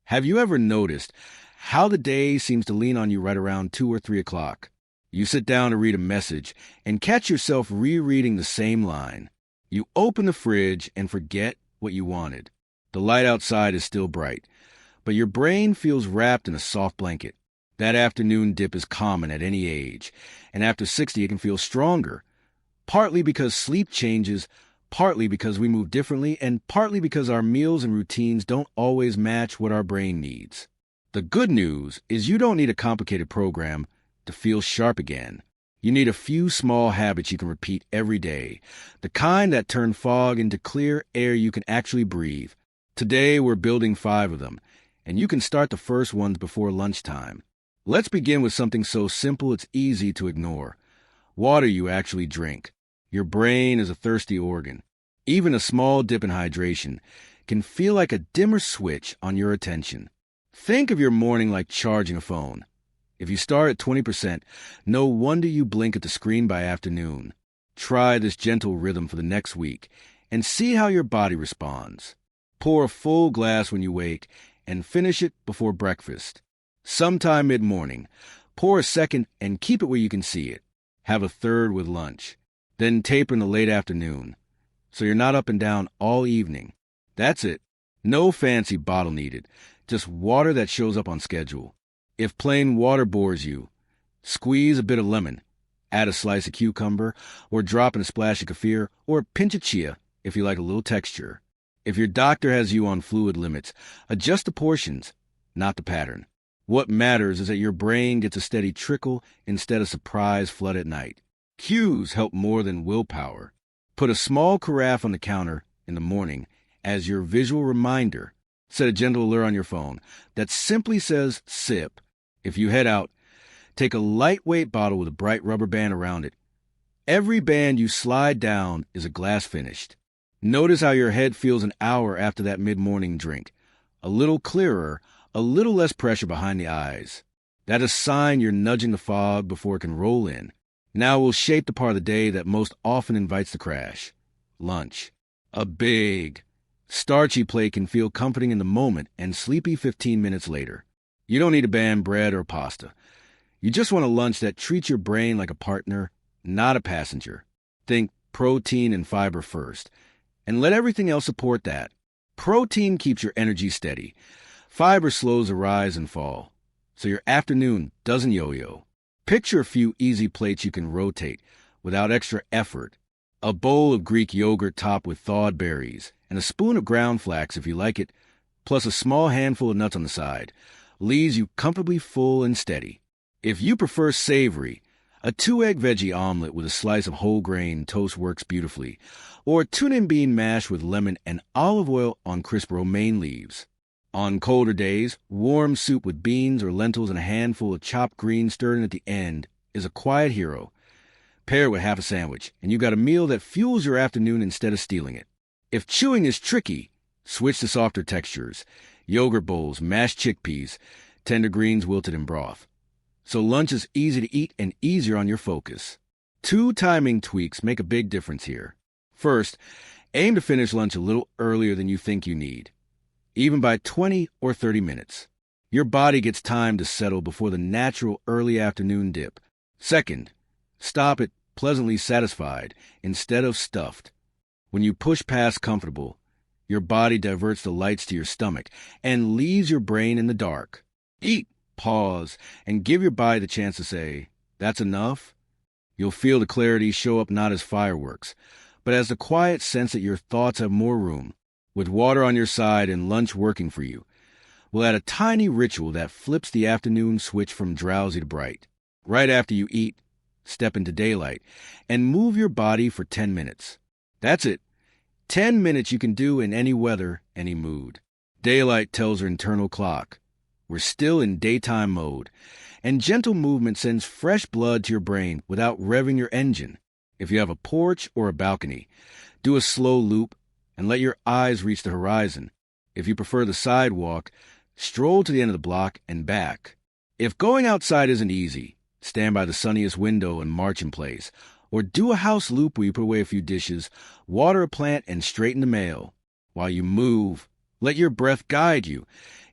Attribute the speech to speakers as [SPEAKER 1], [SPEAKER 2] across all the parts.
[SPEAKER 1] Have you ever noticed how the day seems to lean on you right around 2 or 3 o'clock? You sit down to read a message and catch yourself rereading the same line. You open the fridge and forget what you wanted. The light outside is still bright, but your brain feels wrapped in a soft blanket. That afternoon dip is common at any age, and after 60 it can feel stronger, partly because sleep changes, partly because we move differently, and partly because our meals and routines don't always match what our brain needs. The good news is you don't need a complicated program to feel sharp again. You need a few small habits you can repeat every day, the kind that turn fog into clear air you can actually breathe. Today we're building 5 of them, and you can start the first ones before lunchtime. Let's begin with something so simple it's easy to ignore. Water you actually drink. Your brain is a thirsty organ. Even a small dip in hydration can feel like a dimmer switch on your attention. Think of your morning like charging a phone. If you start at 20%, no wonder you blink at the screen by afternoon. Try this gentle rhythm for the next week and see how your body responds. Pour a full glass when you wake and finish it before breakfast. Sometime mid-morning, pour a second and keep it where you can see it. Have a third with lunch. Then taper in the late afternoon, so you're not up and down all evening. That's it. No fancy bottle needed, just water that shows up on schedule. If plain water bores you, squeeze a bit of lemon, add a slice of cucumber, or drop in a splash of kefir, or a pinch of chia if you like a little texture. If your doctor has you on fluid limits, adjust the portions, not the pattern. What matters is that your brain gets a steady trickle instead of surprise flood at night. Cues help more than willpower. Put a small carafe on the counter in the morning as your visual reminder. Set a gentle alert on your phone that simply says sip. If you head out, take a lightweight bottle with a bright rubber band around it. Every band you slide down is a glass finished. Notice how your head feels an hour after that mid-morning drink. A little clearer, a little less pressure behind the eyes. That's a sign you're nudging the fog before it can roll in. Now we'll shape the part of the day that most often invites the crash. Lunch. A big, starchy plate can feel comforting in the moment and sleepy 15 minutes later. You don't need to ban bread or pasta. You just want a lunch that treats your brain like a partner, not a passenger. Think protein and fiber first, and let everything else support that. Protein keeps your energy steady. Fiber slows the rise and fall, so your afternoon doesn't yo-yo. Picture a few easy plates you can rotate without extra effort. A bowl of Greek yogurt topped with thawed berries, and a spoon of ground flax if you like it, plus a small handful of nuts on the side, leaves you comfortably full and steady. If you prefer savory, a 2-egg veggie omelet with a slice of whole grain toast works beautifully, or a tuna and bean mash with lemon and olive oil on crisp romaine leaves. On colder days, warm soup with beans or lentils and a handful of chopped greens stirred in at the end is a quiet hero. Pair it with half a sandwich, and you got a meal that fuels your afternoon instead of stealing it. If chewing is tricky, switch to softer textures. Yogurt bowls, mashed chickpeas, tender greens wilted in broth. So lunch is easy to eat and easier on your focus. 2 timing tweaks make a big difference here. First, aim to finish lunch a little earlier than you think you need, even by 20 or 30 minutes. Your body gets time to settle before the natural early afternoon dip. Second, stop it pleasantly satisfied instead of stuffed. When you push past comfortable, your body diverts the lights to your stomach and leaves your brain in the dark. Eat, pause, and give your body the chance to say, "That's enough." You'll feel the clarity show up not as fireworks, but as the quiet sense that your thoughts have more room. With water on your side and lunch working for you, we'll add a tiny ritual that flips the afternoon switch from drowsy to bright. Right after you eat, step into daylight and move your body for 10 minutes. That's it. 10 minutes you can do in any weather, any mood. Daylight tells our internal clock. We're still in daytime mode, and gentle movement sends fresh blood to your brain without revving your engine. If you have a porch or a balcony, do a slow loop and let your eyes reach the horizon. If you prefer the sidewalk, stroll to the end of the block and back. If going outside isn't easy, stand by the sunniest window and march in place, or do a house loop where you put away a few dishes, water a plant, and straighten the mail. While you move, let your breath guide you.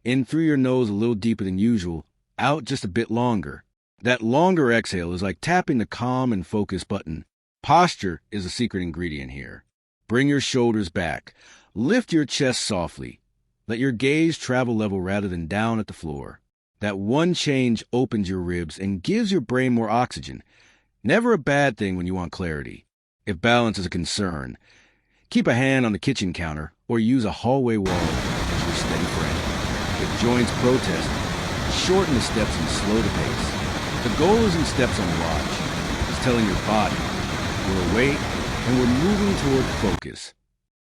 [SPEAKER 1] In through your nose a little deeper than usual, out just a bit longer. That longer exhale is like tapping the calm and focus button. Posture is a secret ingredient here. Bring your shoulders back. Lift your chest softly. Let your gaze travel level rather than down at the floor. That one change opens your ribs and gives your brain more oxygen. Never a bad thing when you want clarity. If balance is a concern, keep a hand on the kitchen counter or use a hallway wall as your steady friend. If joints protest, shorten the steps and slow the pace. The goal isn't steps on a watch. It's telling your body, we're awake and we're moving toward focus.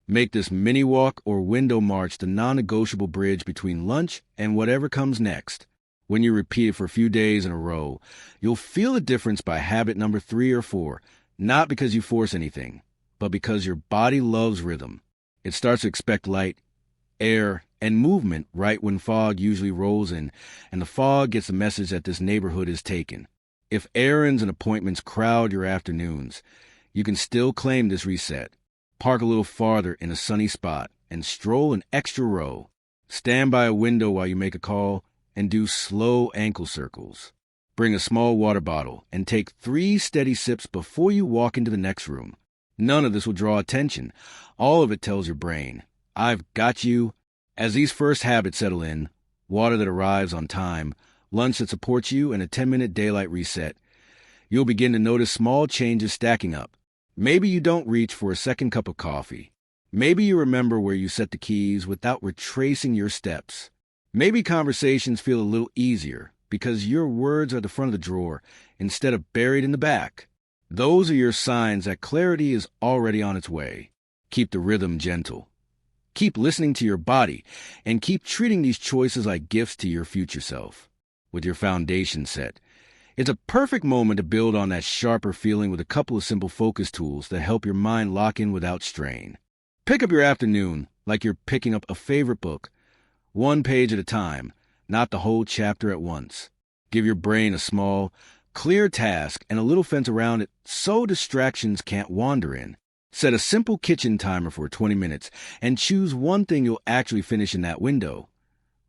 [SPEAKER 1] Make this mini walk or window march the non-negotiable bridge between lunch and whatever comes next. When you repeat it for a few days in a row, you'll feel a difference by habit number 3 or 4, not because you force anything, but because your body loves rhythm. It starts to expect light, air, and movement right when fog usually rolls in, and the fog gets the message that this neighborhood is taken. If errands and appointments crowd your afternoons, you can still claim this reset. Park a little farther in a sunny spot and stroll an extra row. Stand by a window while you make a call and do slow ankle circles. Bring a small water bottle and take 3 steady sips before you walk into the next room. None of this will draw attention. All of it tells your brain, I've got you. As these first habits settle in, water that arrives on time, lunch that supports you, and a 10-minute daylight reset, you'll begin to notice small changes stacking up. Maybe you don't reach for a second cup of coffee. Maybe you remember where you set the keys without retracing your steps. Maybe conversations feel a little easier because your words are at the front of the drawer instead of buried in the back. Those are your signs that clarity is already on its way. Keep the rhythm gentle. Keep listening to your body and keep treating these choices like gifts to your future self. With your foundation set, it's a perfect moment to build on that sharper feeling with a couple of simple focus tools that help your mind lock in without strain. Pick up your afternoon like you're picking up a favorite book, 1 page at a time, not the whole chapter at once. Give your brain a small, clear task and a little fence around it so distractions can't wander in. Set a simple kitchen timer for 20 minutes and choose one thing you'll actually finish in that window.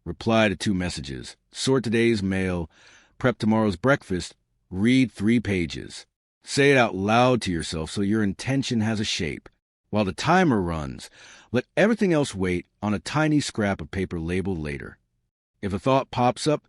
[SPEAKER 1] Reply to 2 messages, sort today's mail, prep tomorrow's breakfast, read 3 pages. Say it out loud to yourself so your intention has a shape. While the timer runs, let everything else wait on a tiny scrap of paper labeled later. If a thought pops up,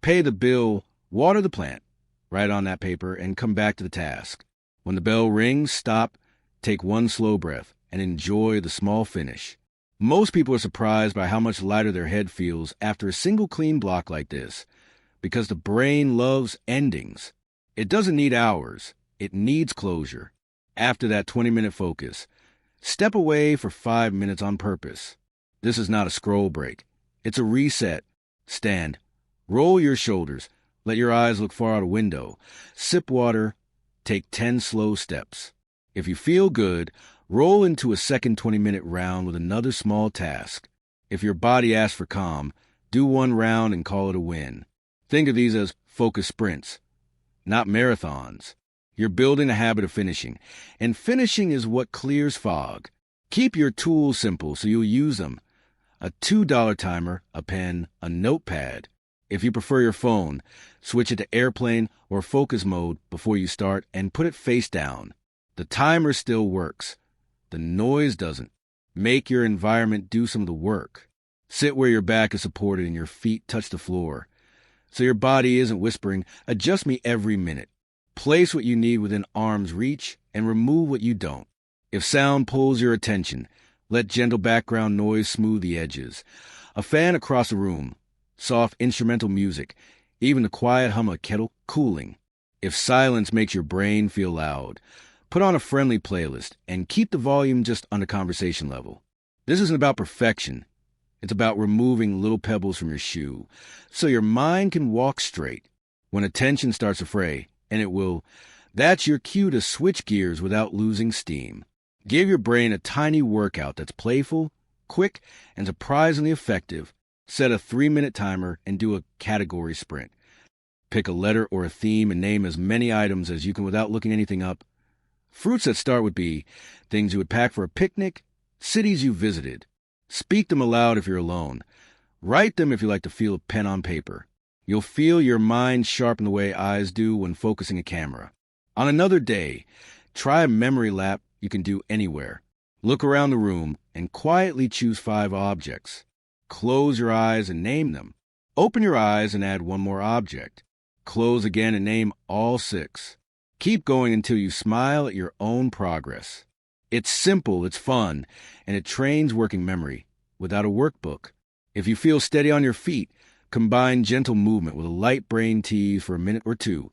[SPEAKER 1] pay the bill, water the plant, write on that paper, and come back to the task. When the bell rings, stop, take 1 slow breath, and enjoy the small finish. Most people are surprised by how much lighter their head feels after a single clean block like this, because the brain loves endings. It doesn't need hours. It needs closure. After that 20-minute focus, step away for 5 minutes on purpose. This is not a scroll break. It's a reset. Stand. Roll your shoulders. Let your eyes look far out a window. Sip water. Take 10 slow steps. If you feel good, roll into a second 20-minute round with another small task. If your body asks for calm, do 1 round and call it a win. Think of these as focus sprints, not marathons. You're building a habit of finishing, and finishing is what clears fog. Keep your tools simple so you'll use them. A $2 timer, a pen, a notepad. If you prefer your phone, switch it to airplane or focus mode before you start and put it face down. The timer still works. The noise doesn't. Make your environment do some of the work. Sit where your back is supported and your feet touch the floor. So your body isn't whispering, adjust me every minute. Place what you need within arm's reach and remove what you don't. If sound pulls your attention, let gentle background noise smooth the edges. A fan across the room, soft instrumental music, even the quiet hum of a kettle cooling. If silence makes your brain feel loud, put on a friendly playlist and keep the volume just under conversation level. This isn't about perfection. It's about removing little pebbles from your shoe so your mind can walk straight. When attention starts to fray, and it will, that's your cue to switch gears without losing steam. Give your brain a tiny workout that's playful, quick, and surprisingly effective. Set a 3-minute timer and do a category sprint. Pick a letter or a theme and name as many items as you can without looking anything up. Fruits that start would be things you would pack for a picnic, cities you visited. Speak them aloud if you're alone. Write them if you like to feel a pen on paper. You'll feel your mind sharpen the way eyes do when focusing a camera. On another day, try a memory lap you can do anywhere. Look around the room and quietly choose 5 objects. Close your eyes and name them. Open your eyes and add one more object. Close again and name all 6. Keep going until you smile at your own progress. It's simple, it's fun, and it trains working memory without a workbook. If you feel steady on your feet, combine gentle movement with a light brain tease for a minute or 2.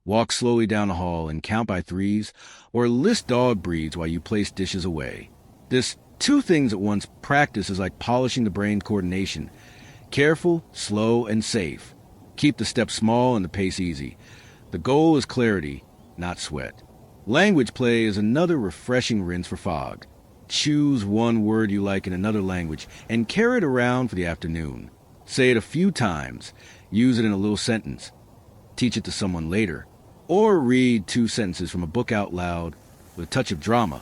[SPEAKER 1] Walk slowly down the hall and count by 3s, or list dog breeds while you place dishes away. This 2 things at once practice is like polishing the brain coordination. Careful, slow, and safe. Keep the steps small and the pace easy. The goal is clarity, not sweat. Language play is another refreshing rinse for fog. Choose one word you like in another language and carry it around for the afternoon. Say it a few times. Use it in a little sentence. Teach it to someone later. Or read 2 sentences from a book out loud with a touch of drama.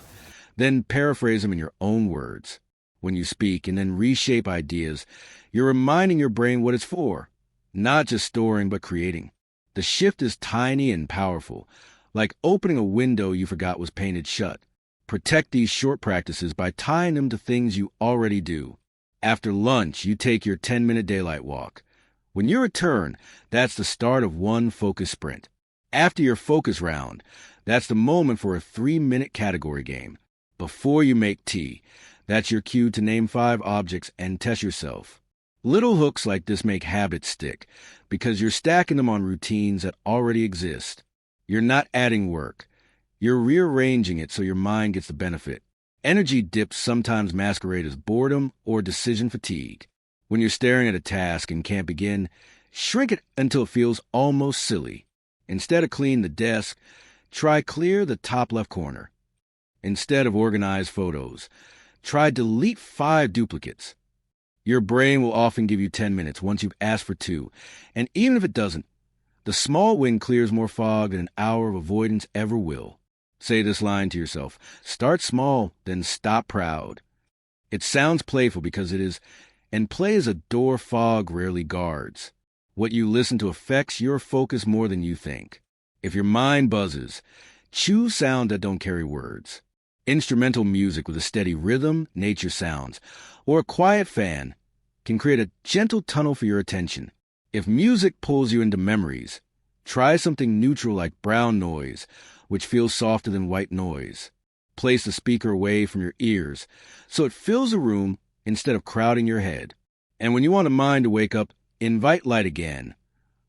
[SPEAKER 1] Then paraphrase them in your own words. When you speak and then reshape ideas, you're reminding your brain what it's for. Not just storing, but creating. The shift is tiny and powerful, like opening a window you forgot was painted shut. Protect these short practices by tying them to things you already do. After lunch, you take your 10-minute daylight walk. When you return, that's the start of one focus sprint. After your focus round, that's the moment for a 3-minute category game. Before you make tea, that's your cue to name 5 objects and test yourself. Little hooks like this make habits stick because you're stacking them on routines that already exist. You're not adding work. You're rearranging it so your mind gets the benefit. Energy dips sometimes masquerade as boredom or decision fatigue. When you're staring at a task and can't begin, shrink it until it feels almost silly. Instead of clean the desk, try clear the top left corner. Instead of organize photos, try delete 5 duplicates. Your brain will often give you 10 minutes once you've asked for 2, and even if it doesn't, the small win clears more fog than an hour of avoidance ever will. Say this line to yourself: start small, then stop proud. It sounds playful because it is, and play is a door fog rarely guards. What you listen to affects your focus more than you think. If your mind buzzes, choose sounds that don't carry words. Instrumental music with a steady rhythm, nature sounds, or a quiet fan can create a gentle tunnel for your attention. If music pulls you into memories, try something neutral like brown noise, which feels softer than white noise. Place the speaker away from your ears so it fills the room instead of crowding your head. And when you want a mind to wake up, invite light again.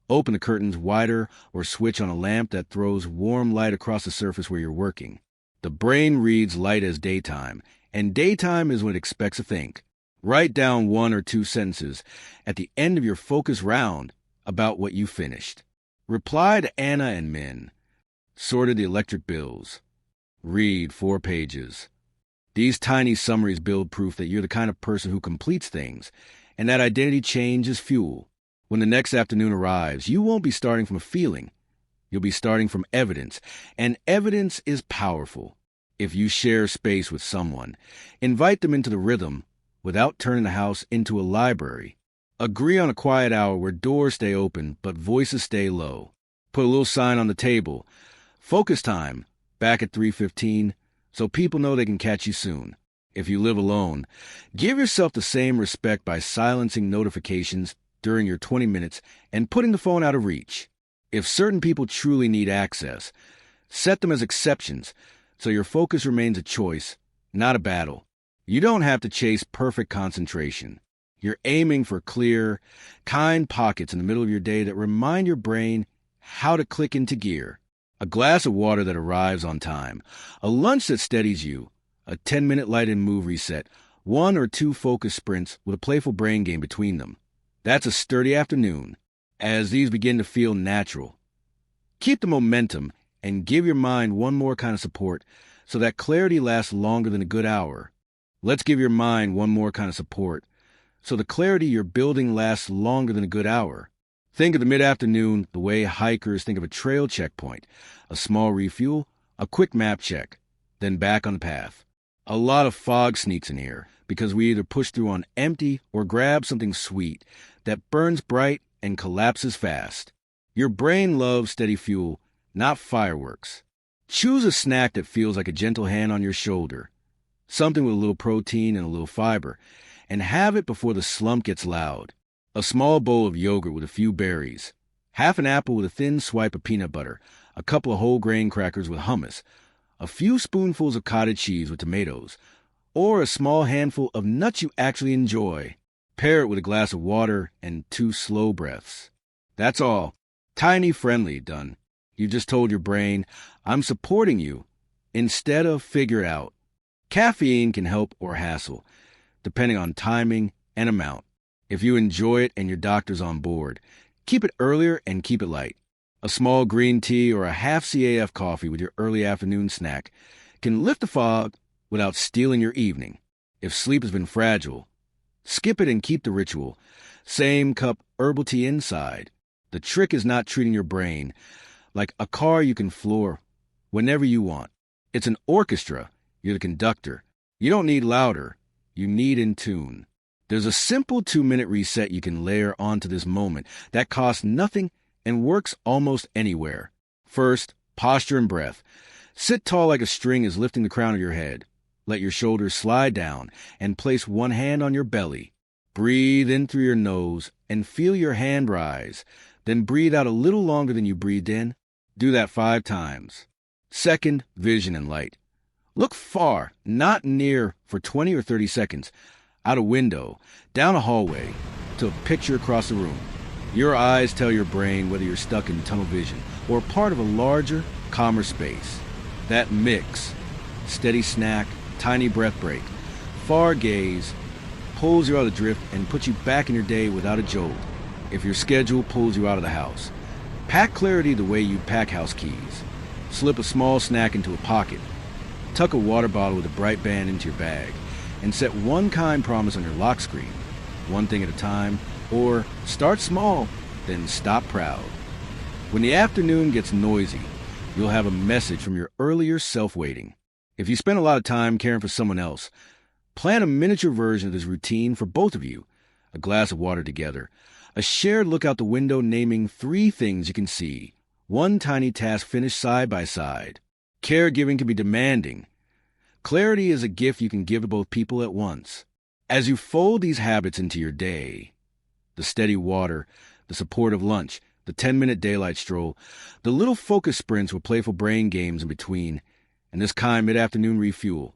[SPEAKER 1] Open the curtains wider or switch on a lamp that throws warm light across the surface where you're working. The brain reads light as daytime, and daytime is when it expects to think. Write down 1 or 2 sentences at the end of your focus round about what you finished. Reply to Anna and Min. Sorted the electric bills. Read 4 pages. These tiny summaries build proof that you're the kind of person who completes things, and that identity change is fuel. When the next afternoon arrives, you won't be starting from a feeling. You'll be starting from evidence, and evidence is powerful. If you share space with someone, invite them into the rhythm without turning the house into a library. Agree on a quiet hour where doors stay open but voices stay low. Put a little sign on the table. Focus time, back at 3:15, so people know they can catch you soon. If you live alone, give yourself the same respect by silencing notifications during your 20 minutes and putting the phone out of reach. If certain people truly need access, set them as exceptions so your focus remains a choice, not a battle. You don't have to chase perfect concentration. You're aiming for clear, kind pockets in the middle of your day that remind your brain how to click into gear. A glass of water that arrives on time, a lunch that steadies you, a 10-minute light and move reset, 1 or 2 focus sprints with a playful brain game between them. That's a sturdy afternoon, as these begin to feel natural. Keep the momentum and give your mind one more kind of support so that clarity lasts longer than a good hour. Let's give your mind one more kind of support so the clarity you're building lasts longer than a good hour. Think of the mid-afternoon the way hikers think of a trail checkpoint, a small refuel, a quick map check, then back on the path. A lot of fog sneaks in here, because we either push through on empty or grab something sweet that burns bright and collapses fast. Your brain loves steady fuel, not fireworks. Choose a snack that feels like a gentle hand on your shoulder, something with a little protein and a little fiber, and have it before the slump gets loud. A small bowl of yogurt with a few berries, half an apple with a thin swipe of peanut butter, a couple of whole grain crackers with hummus, a few spoonfuls of cottage cheese with tomatoes, or a small handful of nuts you actually enjoy. Pair it with a glass of water and 2 slow breaths. That's all. Tiny, friendly, done. You just told your brain, I'm supporting you, instead of figure it out. Caffeine can help or hassle, depending on timing and amount. If you enjoy it and your doctor's on board, keep it earlier and keep it light. A small green tea or a half CAF coffee with your early afternoon snack can lift the fog without stealing your evening. If sleep has been fragile, skip it and keep the ritual. Same cup herbal tea inside. The trick is not treating your brain like a car you can floor whenever you want. It's an orchestra. You're the conductor. You don't need louder. You need in tune. There's a simple 2-minute reset you can layer onto this moment that costs nothing and works almost anywhere. First, posture and breath. Sit tall like a string is lifting the crown of your head. Let your shoulders slide down and place one hand on your belly. Breathe in through your nose and feel your hand rise. Then breathe out a little longer than you breathed in. Do that 5 times. Second, vision and light. Look far, not near, for 20 or 30 seconds, out a window, down a hallway, to a picture across the room. Your eyes tell your brain whether you're stuck in tunnel vision or part of a larger, calmer space. That mix, steady snack, tiny breath break, far gaze, pulls you out of the drift and puts you back in your day without a jolt. If your schedule pulls you out of the house, pack clarity the way you pack house keys. Slip a small snack into a pocket. Tuck a water bottle with a bright band into your bag and set one kind promise on your lock screen, one thing at a time, or start small, then stop proud. When the afternoon gets noisy, you'll have a message from your earlier self waiting. If you spend a lot of time caring for someone else, plan a miniature version of this routine for both of you. A glass of water together, a shared look out the window naming 3 things you can see, one tiny task finished side by side. Caregiving can be demanding. Clarity is a gift you can give to both people at once. As you fold these habits into your day, the steady water, the supportive lunch, the 10-minute daylight stroll, the little focus sprints with playful brain games in between, and this kind mid-afternoon refuel,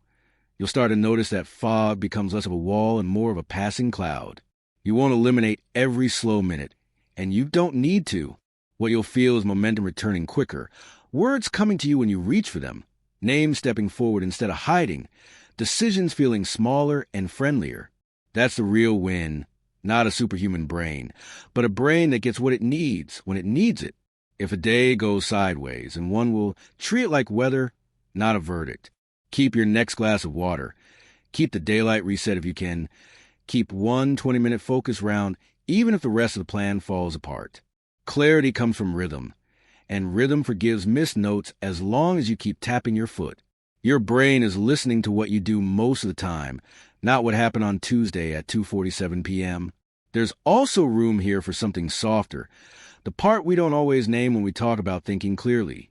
[SPEAKER 1] you'll start to notice that fog becomes less of a wall and more of a passing cloud. You won't eliminate every slow minute, and you don't need to. What you'll feel is momentum returning quicker, words coming to you when you reach for them, names stepping forward instead of hiding, decisions feeling smaller and friendlier. That's the real win, not a superhuman brain, but a brain that gets what it needs when it needs it. If a day goes sideways, and one will treat it like weather, not a verdict. Keep your next glass of water. Keep the daylight reset if you can. Keep one 20-minute focus round, even if the rest of the plan falls apart. Clarity comes from rhythm, and rhythm forgives missed notes as long as you keep tapping your foot. Your brain is listening to what you do most of the time, not what happened on Tuesday at 2:47 p.m. There's also room here for something softer, the part we don't always name when we talk about thinking clearly.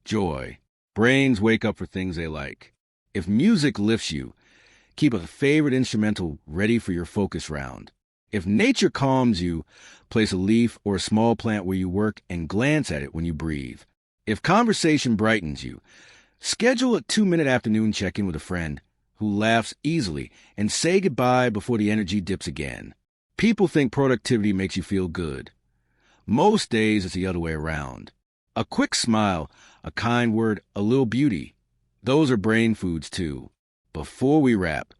[SPEAKER 1] Joy. Brains wake up for things they like. If music lifts you, keep a favorite instrumental ready for your focus round. If nature calms you, place a leaf or a small plant where you work and glance at it when you breathe. If conversation brightens you, schedule a 2-minute afternoon check-in with a friend who laughs easily and say goodbye before the energy dips again. People think productivity makes you feel good. Most days it's the other way around. A quick smile, a kind word, a little beauty. Those are brain foods too. Before we wrap,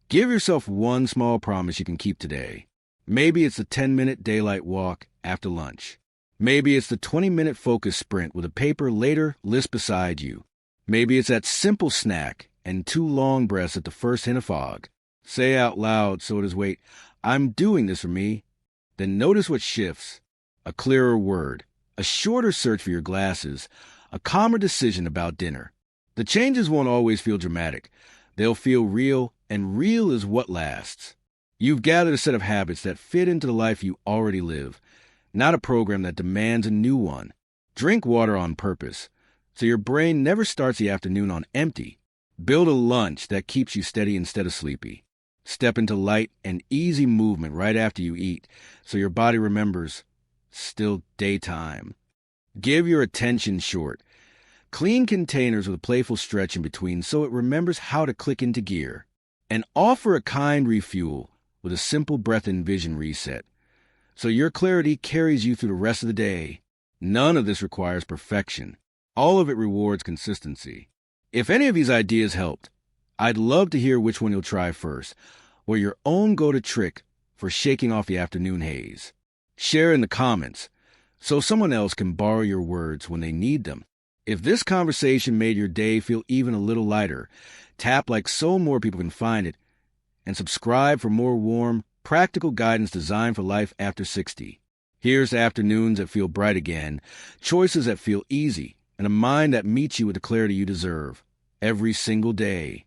[SPEAKER 1] give yourself one small promise you can keep today. Maybe it's the 10-minute daylight walk after lunch. Maybe it's the 20-minute focus sprint with a paper later list beside you. Maybe it's that simple snack and 2 long breaths at the first hint of fog. Say out loud so it is wait, I'm doing this for me. Then notice what shifts. A clearer word, a shorter search for your glasses, a calmer decision about dinner. The changes won't always feel dramatic. They'll feel real and real is what lasts. You've gathered a set of habits that fit into the life you already live, not a program that demands a new one. Drink water on purpose, so your brain never starts the afternoon on empty. Build a lunch that keeps you steady instead of sleepy. Step into light and easy movement right after you eat, so your body remembers, still daytime. Give your attention short. Clean containers with a playful stretch in between so it remembers how to click into gear. And offer a kind refuel with a simple breath and vision reset, so your clarity carries you through the rest of the day. None of this requires perfection. All of it rewards consistency. If any of these ideas helped, I'd love to hear which one you'll try first, or your own go-to trick for shaking off the afternoon haze. Share in the comments so someone else can borrow your words when they need them. If this conversation made your day feel even a little lighter, tap like so more people can find it, and subscribe for more warm, practical guidance designed for life after 60. Here's afternoons that feel bright again, choices that feel easy, and a mind that meets you with the clarity you deserve every single day.